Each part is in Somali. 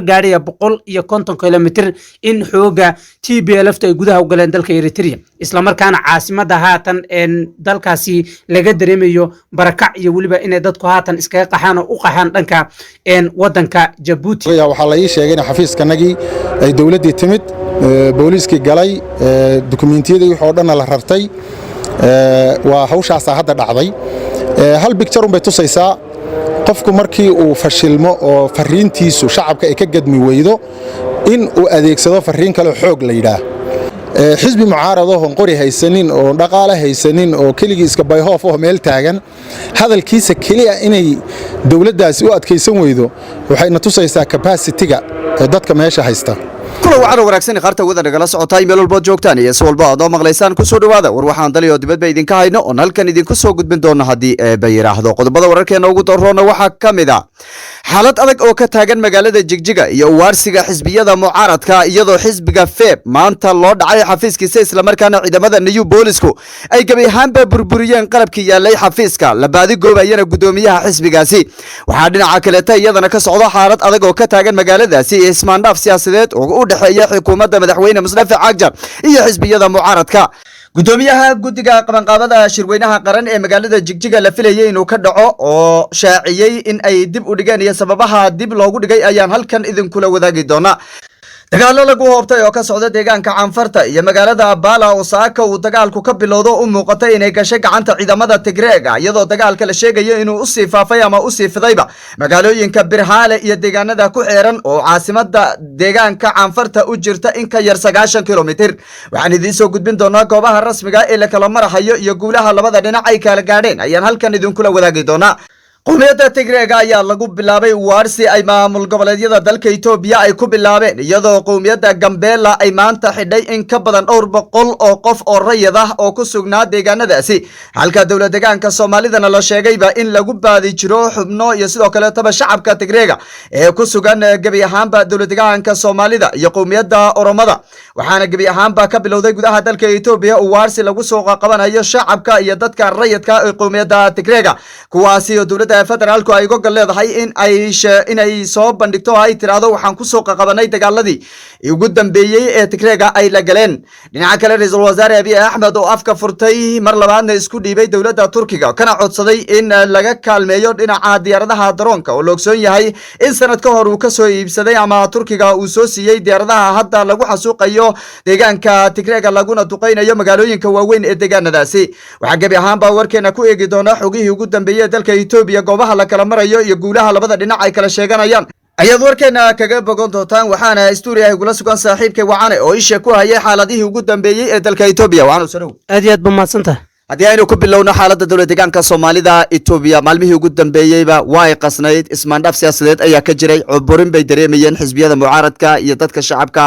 gaadhaya 150 kilomitir in xooga TPLF ay gudaha u galeen dalka Eritrea isla markaana caasimada haatan dalkaasi laga dareemayo barakac iyo waliba in dadku haatan iskaga qaxaan oo u qaxaan dhanka wadanka Djibouti waxa la ii sheegay in xafiiskanagii ay dawladda timid booliiskii galay dukumeentiyadii waxa dhan la rartay waa hawshaas hadda dhacday hal picture bay tusaysaa qofku markii uu fashilmo oo fariintiisu shacabka ay ka gadmi weydo in uu adeegsado fariin kale xoog la yiraahdo xisbi mucaarado oo qori haysanin oo dhaqaale haysanin oo kaliya iska bayhoof oo meel taagan hadalkiisa kaliya inay dawladdaasi u adkeysan weydo waxayna tusaysaa capacity-ga dadka meesha haysta kula waxaan wanaagsan qaarta wada nagala socotay meel walba joogtaan iyo walba aad maqlaysaan ku soo dhawaada war waxaan daliyo dibadba idinka hayno oo halkan idinku soo gudbin doona hadii ay yiraahdo qodobada wararkeena ugu doorroona waxa kamid ah xaalad adag oo ka taagan magaalada Jigjiga iyo waarsiga xisbiyada mucaaradka iyadoo xisbiga FEB maanta loo dhacay xafiiskiisa isla markaana ciidamada New Boolisku ay gabi ahaanba burburiyeen qalabkii yaalay xafiiska la baadi goobayana gudoomiyaha xisbigaasi waxa dhinaca kale iyadana ka socdo xaalad adag oo ka taagan magaaladaasi ismaandhaaf siyaasadeed oo udhaxeeya xukuumadda madaxweyne Mustafa Cagjar iyo xisbiyada mucaaradka gudoomiyaha guddiga qabanqaabada shirweynaha qaran ee magaalada Jigjiga la filayay inuu ka dhaco oo shaaciyay in ay dib u dhigeen iyo sababaha dib loogu dhigay ayaan halkan idin kula wadaagi doona dagaalo lagu hoobtay oo ka socda deegaanka Canfarta iyo magaalada Bala oo saaka uu dagaalku ka bilowdo u muuqatay inay gashay gacanta ciidamada Tigreega iyadoo dagaalka la sheegayo inuu u sii faafay ama u sii fidayba magaalooyinka Birhale iyo deegaanada ku xeeran oo caasimada deegaanka Canfarta u jirta in ka yar 90 kilomitir waxaan idin soo gudbin doonaa goobaha rasmiga ee la kala marahayo iyo guulaha labada dhinac ay kala gaadheen ayaan halkan idin kula wadaagi doonaa qowmiyadda Tigreega ayaa lagu bilaabay waarsi ay maamul goboleedyada dalka Itoobiya ay ku bilaabeen iyadoo qowmiyadda Gambela ay maanta xidhay in ka badan 200 oo qof oo rayid ah oo ku sugnaa deegaanadaasi halka dawlad deegaanka Soomaalidana la sheegayba in lagu baadi jiro xubno iyo sidoo kale taba shacabka Tigreega ee ku sugan gabi ahaanba dawlad deegaanka Soomaalida iyo qowmiyadda Oromada waxaana gabi ahaanba ka bilowday gudaha dalka Itoobiya oo waarsi lagu soo qabanayo shacabka iyo dadka rayidka ee qowmiyadda Tigreega kuwaasi oo dawladda federaalku ay uga leedahay in ay soo bandhigto ay tiraado waxaan ku soo qabanay dagaaladii ugu dambeeyay ee Tigreega ay la galeen dhinaca kale ra'iisul wasaare Abiy Ahmed oo afka furtay mar labaadna isku dhiibay dawladda Turkiga kana codsaday in laga kaalmeeyo dhinaca diyaaradaha daroonka oo loogsoon yahay in sanad ka hor uu ka soo iibsaday ama Turkiga uu soo siiyay diyaaradaha hadda lagu xasuuqayo deegaanka Tigreega laguna duqeynayo magaalooyinka waaweyn ee deegaanadaasi waxa gabi ahaanba warkeena ku eegi doona xogihii ugu dambeeyay dalka Itoobiya goobaha la kala marayo iyo guulaha labada dhinac ay kala sheeganayaan ayaad warkeena kaga bogon doontaan waxaana studio ay kula sugan saaxiibkay Wacane oo isha ku hayay xaaladihii ugu dambeeyay ee dalka Itoobiya waxaan soo aad iyo aad bamaadsantahay haddii aynu ku bilowno xaaladda dawlad deegaanka Soomaalida Itoobiya maalmihii ugu dambeeyayba way qasnayd ismaandhaaf siyaasadeed ayaa ka jiray cuburin bay dareemayeen xisbiyada mucaaradka iyo dadka shacabka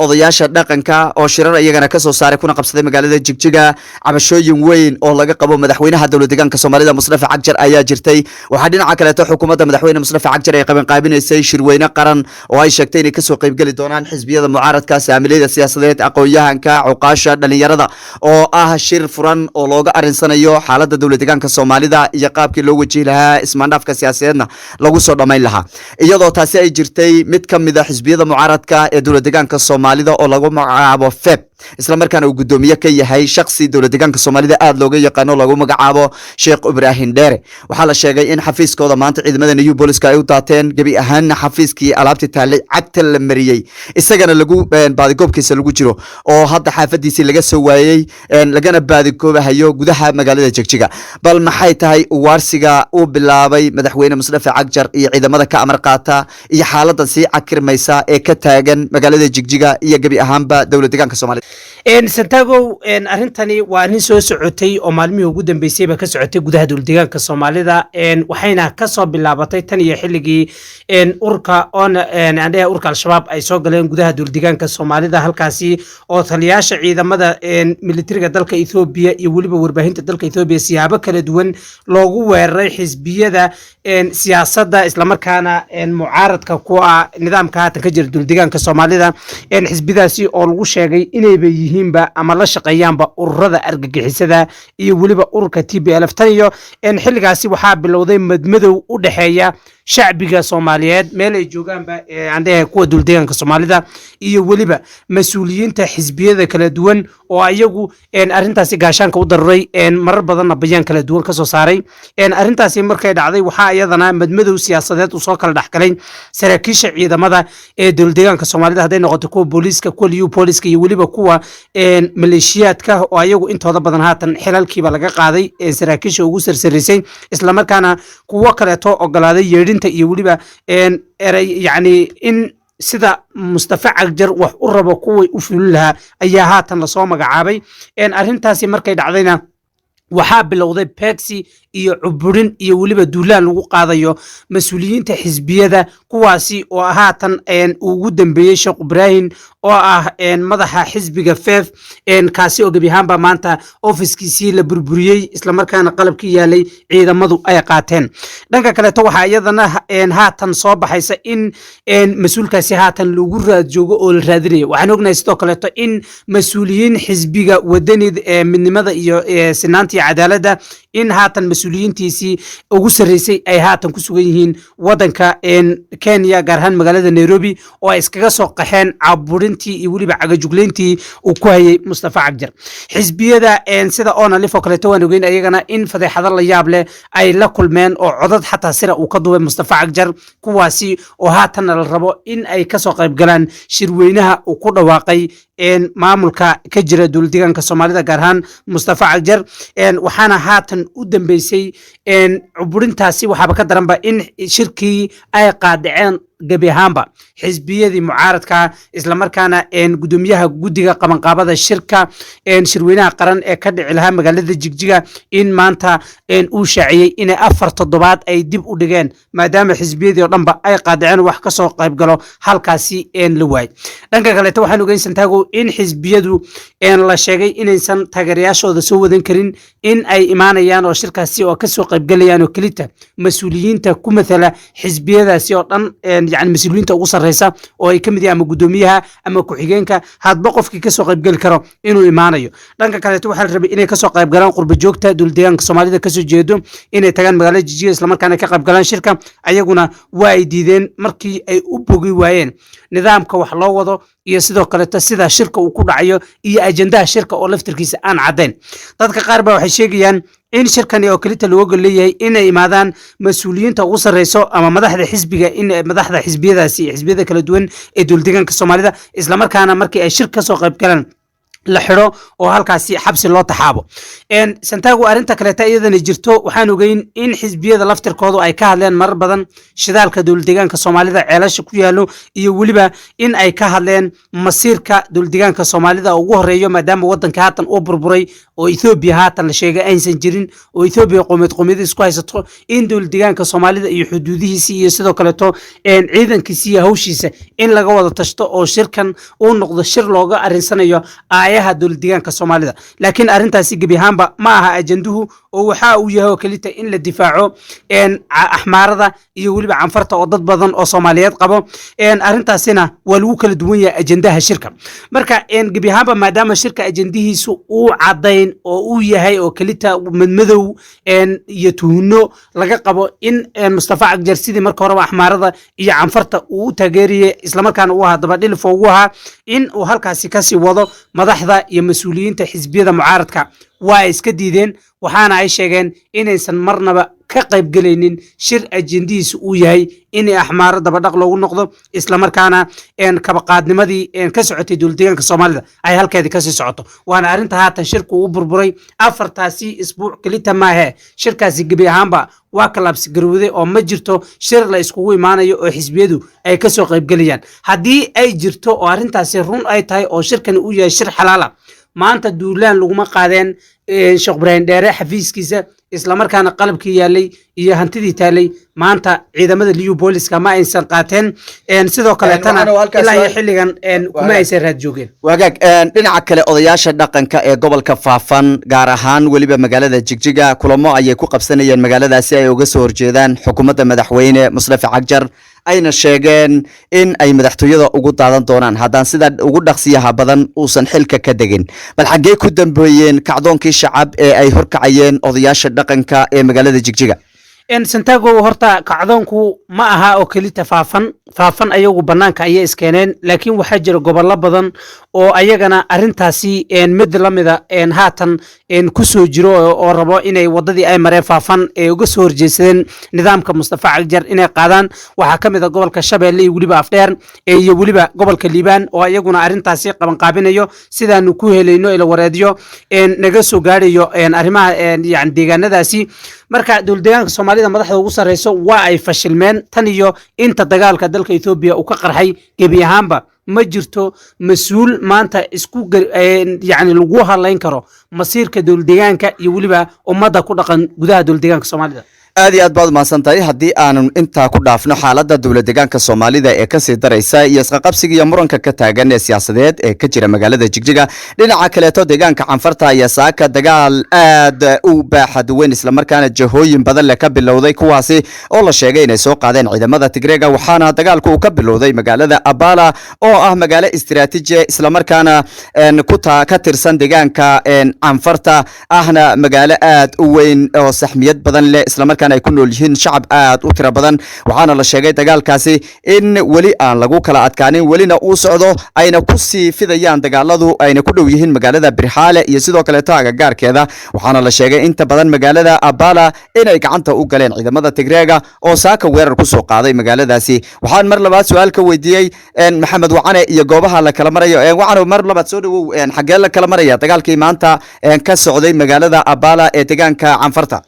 odayaasha dhaqanka oo shirar iyagana ka soo saaray kuna qabsaday magaalada Jigjiga cabashooyin weyn oo laga qabo madaxweynaha dawlad deegaanka Soomaalida Mustafa Cagjar ayaa jirtay waxa dhinaca kale xukuumadda madaxweyne Mustafa Cagjar ay qabanqaabinaysay shirweyne qaran oo ay sheegtay inay ka soo qayb gali doonaan xisbiyada mucaaradka saamilada siyaasadeed aqoon-yahanka cuqaasha dhalinyarada oo ah shir furan oo looga arinsanayo xaaladda dawlad deegaanka Soomaalida iyo qaabkii loo wajihi lahaa ismaandhaafka siyaasadeedna lagu soo dhameyn lahaa iyadoo taasi ay jirtay mid kamid ah xisbiyada mucaaradka ee dawlad deegaanka Soomaalida oo lagu magacaabo FEB isla markaana uu gudoomiye ka yahay shakhsi dawlad deegaanka Soomaalida aad looga yaqaan lagu magacaabo Sheekh Ibrahim Dheere waxa la sheegay in xafiiskooda maanta ciidamada New Booliska ay u daateen gabi ahaan xafiiskii alaabti taalay cagta la mariyay isagana lagu baadi goobkiisa lagu jiro oo hadda xaafadiisi laga soo waayay lagana baadi goobahayo gudaha magaalada Jigjiga bal maxay tahay waarsiga uu bilaabay madaxweyne Mustafa Cagjar iyo ciidamada ka amar qaata iyo xaaladda si cakirmaysa ee ka taagan magaalada Jigjiga iyo gabi ahaanba dawlad deegaanka Soomaalida Santiago arintani waa arin soo socotay oo maalmihii ugu dambeysay ka socotay gudaha dawlad deegaanka Soomaalida waxayna ka soo bilaabatay tan iyo xilligii urka al-shabaab ay soo galeen gudaha dawlad deegaanka Soomaalida halkaasi oo taliyaasha ciidamada militariga dalka Itoobiya iyo waliba warbaahinta dalka Itoobiya siyaabo kala duwan loogu weeraray xisbiyada siyaasadda isla markaana mucaaradka ku ah nidaamka haatan ka jira dawlad deegaanka Soomaalida xisbiyadaasi oo lagu sheegay inay yihiin yihiinba ama la shaqeeyaanba ururada argagixisada iyo weliba ururka TPLF tan iyo xilligaasi waxaa bilowday madmadow u dhaxeeya shacbiga Soomaaliyeed meel ay joogaanba andhahay kuwa duldeegaanka Soomaalida iyo weliba mas'uuliyiinta xisbiyada kala duwan oo ayagu arintaasi gaashaanka u daruray marar badan bayaan kala duwan ka soo saaray arintaasi markay dhacday waxa iyadana madmadow siyaasadeed u soo kala dhaxgalay saraakiisha ciidamada duldeegaanka Soomaalida haday noqoto kuwa booliska kuwa liyu booliska iyo weliba kuwa maleeshiyaadka oo ayagu intooda badan haatan xilalkiiba laga qaaday saraakiisha ugu sarsarisay isla markaana kuwa kale to ogolaaday yeedhinta iyo weliba yani in sida Mustafa Cagjar wax u rabo kuwa u fulin lahaa ayaa haatan la soo magacaabay arintaasi markay dhacdayna waxaa bilowday Pexi iyo cuburin iyo weliba duulaan lagu qaadayo mas'uuliyiinta xisbiyada kuwaasi oo haatan ugu dambeeyay Sheekh Ibrahim oo ah madaxa xisbiga FEF kaasi oo gabi ahaanba maanta ofiskiisii la burburiyay isla markaana qalabkii yaalay ciidamadu ay qaateen dhanka kale waxa iyadana haatan soo baxaysa in mas'uulkaasi haatan lagu raad joogo oo la raadinayo waxaan ognahay sidoo kale in mas'uuliyiin xisbiga wadanid midnimada iyo sinaanta cadaaladda in haatan mas'uuliyiintiisii ugu sareysay ay haatan ku sugan yihiin wadanka Kenya gaar ahaan magaalada Nairobi oo ay iskaga soo qaxeen caburintii iyo weliba cagajugleyntii uu ku hayay Mustafa Cagjar xisbiyada sida oona lifo kale waan ogeyn ayagana in fadeexada la yaab leh ay la kulmeen oo codad xataa sira uu ka duubay Mustafa Cagjar kuwaasi oo haatan la rabo in ay ka soo qayb galaan shirweynaha uu ku dhawaaqay maamulka ka jira dowladdeegaanka Soomaalida gaar ahaan Mustafa Cagjar waxaana haatan u dambeysay cuburintaasi waxaaba ka daranba in shirkii ay qaadaceen gabi ahaanba xisbiyadii mucaaradka isla markaana gudoomiyaha guddiga qabanqaabada shirka shirweynaha qaran ee ka dhici lahaa magaalada Jigjiga in maanta uu shaaciyay in 4 toddobaad ay dib u dhigeen maadaama xisbiyadii oo dhanba ay qaadaceen wax ka soo qayb galo halkaasi la waay dhanka kale waxaan ogeysan taago in xisbiyadu la sheegay inaysan taageerayaashooda soo wadan karin in ay imaanayaan oo shirkaasi oo ka soo qayb galayaan oo kelita mas'uuliyiinta ku matala xisbiyadaasi oo dhan يعني مسؤولين ugu sareysa oo ay kamid ama gudoomiyaha ama ku xigeenka hadba qofkii ka soo qayb gali karo inuu imaanayo dhanka kale waxa la rabay inay ka soo qayb galaan qurba joogta duldeegaanka Soomaalida ka soo jeedo inay tagaan magaalada Jigjiga isla markaana ka qayb galaan shirka ayaguna waa ay diideen markii ay u bogi waayeen nidaamka wax loo wado iyo sidoo kale sida shirka uu ku dhacayo iyo ajandaha shirka oo laftirkiisa aan cadeyn dadka qaar ba waxay sheegayaan in shirkani oo kelita looga leeyahay inay imaadaan mas'uuliyiinta ugu sareyso ama madaxda xisbiga in madaxda xisbiyadaasi xisbiyada kala duwan ee dowladdeegaanka Soomaalida isla markaana markii ay shir ka soo qayb galaan la xiro oo halkaasi xabsi loo taxaabo Santiago arinta kale iyadana jirto waxaan ogeyn in xisbiyada laftirkoodu ay ka hadleen marar badan shidaalka dowladdeegaanka Soomaalida ceelasha ku yaalo iyo waliba in ay ka hadleen masiirka dowladdeegaanka Soomaalida ugu horeeyo maadaama wadanka haatan uu burburay oo Ethiopia haatan la sheegay aysan jirin oo Ethiopia qowmiyad isku haysato in dowladdeegaanka Soomaalida iyo xuduudihiisa iyo sidoo kale ciidankiisa iyo hawshiisa in laga wada tashto oo shirkan uu noqdo shir looga arinsanayo ayaha dowladdeegaanka Soomaalida laakiin arintaasi gabi ahaanba ma aha ajanduhu oo waxa uu yahay kelita in la difaaco axmaarada iyo waliba canfarta oo dad badan oo Soomaaliyeed qabo arintaasina waa lagu kala duwan yahay ajandaha shirka marka gabi ahaanba maadaama shirka ajandihiisu uu cadeyn oo uu yahay oo kelita madmadow iyo tuhno laga qabo in Mustafa Cagjar sidii marka hore axmaarada iyo canfarta uu taageeriyay isla markaana uu hadaba dhilif ugu ahaa in uu halkaasi ka sii wado madaxda iyo mas'uuliyiinta xisbiyada mucaaradka waa iska diideen waxaana ay sheegeen inaysan marnaba ka qayb galaynin shir ajandihiisu uu yahay in axmaaro daba dhaq loogu noqdo isla markaana kaba qaadnimadii ka socotay dowladdeegaanka Soomaalida ay halkeedii ka sii socoto waana arinta haatan shirku uu burburay afartaasi isbuuc kelita maahe shirkaasi gabi ahaanba waa kalaabsi garowday oo ma jirto shir la iskugu imaanayo oo xisbiyadu ay ka soo qayb galayaan haddii ay jirto oo arintaasi run ay tahay oo shirkan uu yahay shir xalaala maanta duulaan laguma qaadeen Sheekh Ibrahim Dheere xafiiskiisa isla markaana qalabkii yaalay iyo hantidii taalay maanta ciidamada liyu booliska ma aysan qaateen sidoo kaleetana ilaa iyo xilligan kuma aysan raad joogeen wagaag dhinaca kale odayaasha dhaqanka ee gobolka Faafan gaar ahaan waliba magaalada Jigjiga kulamo ayay ku qabsanayeen magaaladaasi ay uga soo horjeedaan xukuumadda madaxweyne Mustafa Cagjar ayna sheegeen in ay madaxtooyada ugu daadan doonaan haddaan sida ugu dhaqsiyaha badan uusan xilka ka degin bal xaggee ku dambeeyeen kacdoonkii shacab ee ay horkacayeen odayaasha dhaqanka ee magaalada Jigjiga santago horta kacdoonku ma aha oo kelita faafan ayagu banaanka ayay iskeeneen laakiin waxaa jira gobollo badan oo ayagana arintaasi mid lamida haatan ku soo jiro oo rabo inay wadadii ay mareen faafan ee uga soo horjeedsadeen nidaamka Mustafa Cagjar inay qaadaan waxaa kamid ah gobolka Shabeelle iyo waliba Afdheer iyo waliba gobolka Liibaan oo ayaguna arintaasi qaban qaabinayo sidaanu ku helayno ila wareediyo naga soo gaarayo arimaha yani deegaanadaasi marka dowladdeegaanka Soomaalida madaxda ugu sareyso waa ay fashilmeen tan iyo inta dagaalka dalka Ethiopia uu ka qarxay gebi ahaanba ma jirto mas'uul maanta isku yani lagu halayn karo masiirka dowladdeegaanka iyo waliba ummadda ku dhaqan gudaha dowladdeegaanka Soomaalida aad iyo aad baad mahadsantahay haddii aanan intaa ku dhaafno xaaladda dowladdeegaanka Soomaalida ee ka sii daraysa iyo isqaqabsiga iyo muranka ka taagan ee siyaasadeed ee ka jira magaalada Jigjiga dhinaca kaleeto deegaanka Canfarta ayaa saaka dagaal aad u baaxad weyn isla markaana jahooyin badan la ka bilowday kuwaasi oo la sheegay inay soo qaadeen ciidamada Tigreega waxaana dagaalku uu ka bilowday magaalada Abala oo ah magaalo istiraatiiji isla markaana ka tirsan deegaanka Canfarta ahna magaalo aad u weyn oo saxmiyad badan leh isla markaana ay ku nool yihiin shacab aad u tiro badan waxaana la sheegay dagaalkaasi in wali aan lagu kala adkaanin walina uu socdo ayna ku sii fidayaan dagaaladu ayna ku dhow yihiin magaalada Birxaale iyo sidoo kale agagaarkeeda waxaana la sheegay inta badan magaalada Abala inay gacanta u galeen ciidamada Tigreega oo saaka weerar ku soo qaaday magaaladaasi waxaan mar labaad su'aal ka weydiiyay Maxamed Wacane iyo goobaha la kala marayo Wacane mar labaad soo dhawow xagee la kala maraya dagaalkii maanta ka socday magaalada Abala ee deegaanka Canfarta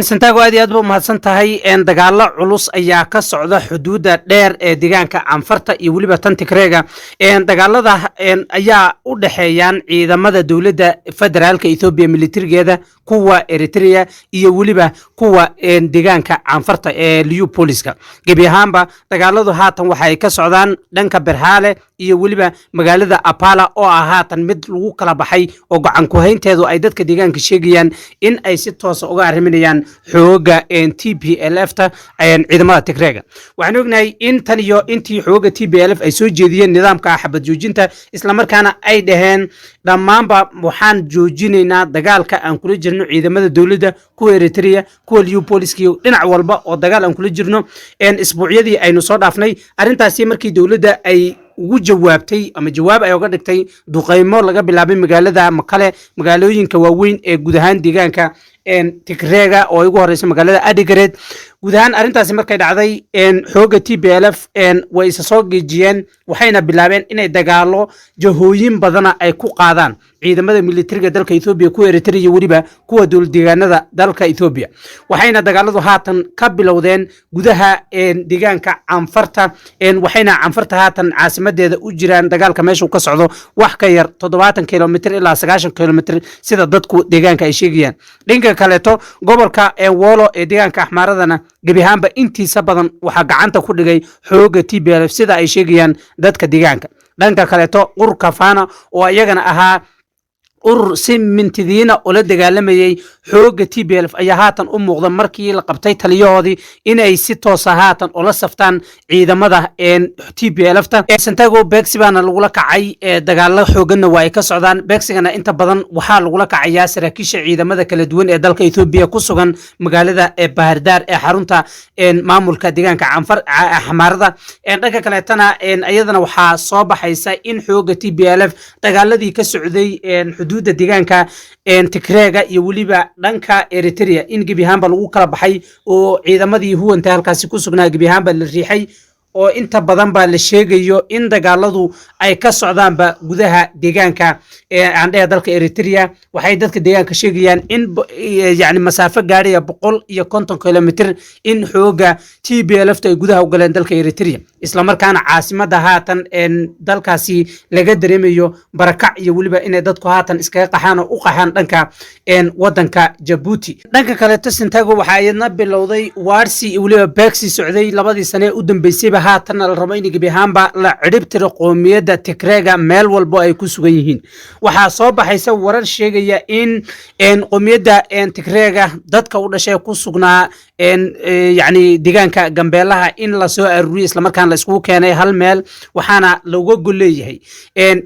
santago aad iyo aad buu mahadsan tahay dagaalo culus ayaa ka socda xuduuda dheer ee deegaanka Canfarta iyo waliba tan Tigreega dagaalada ayaa u dhaxeeyaan ciidamada dawladda federaalka Ethiopia militarigeeda kuwa Eritrea iyo waliba kuwa deegaanka Canfarta ee liyu booliska gebi ahaanba dagaaladu haatan waxay ka socdaan dhanka Birxaale iyo waliba magaalada Apala oo ah haatan mid lagu kala baxay oo gacan ku haynteedu ay dadka deegaanka sheegayaan in ay si toos ah uga arriminayaan xooga TPLF-ta ciidamada Tigreega waxaan ognahay in tan iyo intii xooga TPLF ay soo jeediyeen nidaamka xabad joojinta isla markaana ay dhaheen dhammaanba waxaan joojinaynaa dagaalka aan kula jirno ciidamada dawladda kuwa Eritrea kuwa liyu booliska iyo dhinac walba oo dagaal aan kula jirno isbuucyadii aynu soo dhaafnay arintaasi markii dawladda ay ugu jawaabtay ama jawaab ay uga dhigtay duqeymo laga bilaabay magaalada Makale magaalooyinka waaweyn ee guud ahaan deegaanka Tigreega oo ugu horeysa magaalada Adigreed guud ahaan arintaasi markay dhacday xooga TPLF way isa soo geejiyeen waxayna bilaabeen inay dagaalo jahooyin badan ay ku qaadaan ciidamada militariga dalka Ethiopia kuwa Eritrea iyo waliba kuwa dowladdeegaanada dalka Ethiopia waxayna dagaaladu haatan ka bilowdeen gudaha deegaanka Canfarta waxayna Canfarta haatan caasimadeeda u jiraan dagaalka meesha uu ka socdo wax ka yar 70 kilomitir ilaa 90 kilomitir sida dadku deegaanka ay sheegayaan dhanka kaleeto gobolka Wolo ee deegaanka Axmaaradana gebi ahaanba intiisa badan waxa gacanta ku dhigay xooga TPLF sida ay sheegayaan dadka deegaanka dhanka kaleeto ururka Fana oo ayagana ahaa urur si mintidiina oo la dagaalamayay xooga TPLF ayaa haatan u muuqda markii la qabtay taliyahoodii inay si toos ah haatan oo la saftaan ciidamada TPLF-ta Santiago Bexibana lagu la kacay dagaalo xooganna waa ay ka socdaan Bexigana inta badan waxaa lagu la kacayaa saraakiisha ciidamada kala duwan ee dalka Ethiopia ku sugan magaalada Bahardar ee xarunta maamulka deegaanka Axmaarada dhanka kaleetana ayadana waxaa soo baxaysa in xooga TPLF dagaaladii ka socday xuduuda deegaanka Tigreega iyo waliba dhanka Eritrea in gebi ahaanba lagu kala baxay oo ciidamadii huwanta halkaasi ku sugnaa gebi ahaanba la riixay oo inta badan baa la sheegayo in dagaaladu ay ka socdaanba gudaha deegaanka aandheha dalka Eritrea waxay dadka deegaanka sheegayaan in yani masaafo gaadhaya 150 kilomitir in xooga TPLF ay gudaha u galeen dalka Eritrea isla markaana caasimada haatan dalkaasi laga dareemayo barakac iyo waliba inay dadku haatan iskaga qaxaan oo u qaxaan dhanka wadanka Djibouti dhanka kale Santiago waxa ayadna bilowday waarsi iyo waliba beegsi socday labadii sane u dambeysay haatan la rabo in gebi ahaanba la ciribtiro qoomiyadda Tigreega meel walba ay ku sugan yihiin waxa soo baxaysa warar sheegaya in qoomiyadda Tigreega dadka u dhashay ku sugnaa yani deegaanka Gambeelaha in la soo aruuriyo isla markaan la isku keenay hal meel waxaana looga goleeyahay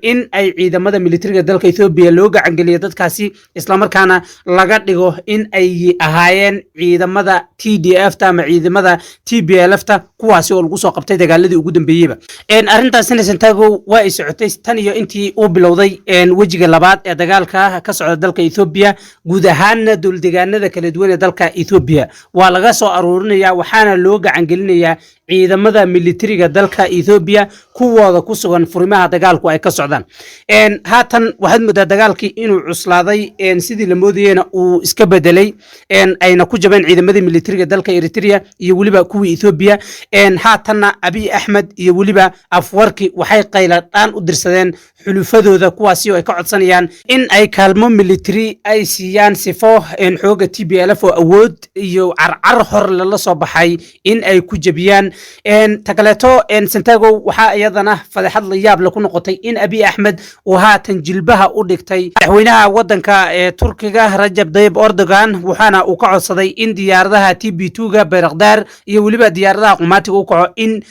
in ay ciidamada militariga dalka Ethiopia loo gacan geliyo dadkaasi isla markaana laga dhigo in ay ahaayeen ciidamada TDF ta ama ciidamada TPLF ta kuwaasi oo lagu soo qabtay dagaaladii ugu dambeeyayba arintaasina Santiago waa ay socotay tan iyo intii uu bilowday wajiga labaad ee dagaalka ka socda dalka Ethiopia guud ahaan duldeegaanada kala duwan ee dalka Ethiopia waa laga soo aruurinaya waxaana loo gacan gelinayaa ciidamada militariga dalka Ethiopia kuwooda ku sugan furimaha dagaalku ay ka socdaan haatan waxaad moodaa dagaalkii inuu cuslaaday sidii la moodayeen uu iska bedelay ayna ku jabeen ciidamada militariga dalka Eritrea iyo waliba kuwii Ethiopia haatanna Abiy Ahmed iyo waliba Afwerki waxay qayladaan u dirsadeen xulufadooda kuwaasi oo ay ka codsanayaan in ay kaalmo military ay siiyaan sifo xooga TPLF oo awood iyo carcar hor la soo baxay in ay ku jabiyaan takaleeto Santiago waxa iyadana fadeexad la yaab la ku noqotay in Abiy Ahmed uu haatan jilbaha u dhigtay madaxweynaha wadanka Turkiga Rajab Tayyip Erdogan waxaana uu ka codsaday in diyaaradaha TB2 Bayraktar iyo waliba diyaaradaha qumaatiga uu kaco in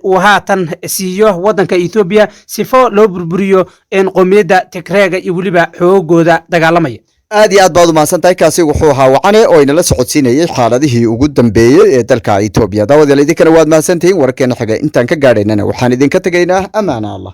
uu haatan siiyo wadanka Ethiopia sifo loo burburiyo qoomiyadda Tigreega iyo waliba xoogooda dagaalamaya aad iyo aad baad u mahadsantahay kaasi wuxuu ahaa wacane oo inala socodsiinayay xaaladihii ugu dambeeyay ee dalka Ethiopia daawadayaal idinkana waad mahadsantihiin wararkeena xiga intaan ka gaadhaynana waxaan idinka tagaynaa amaana Allah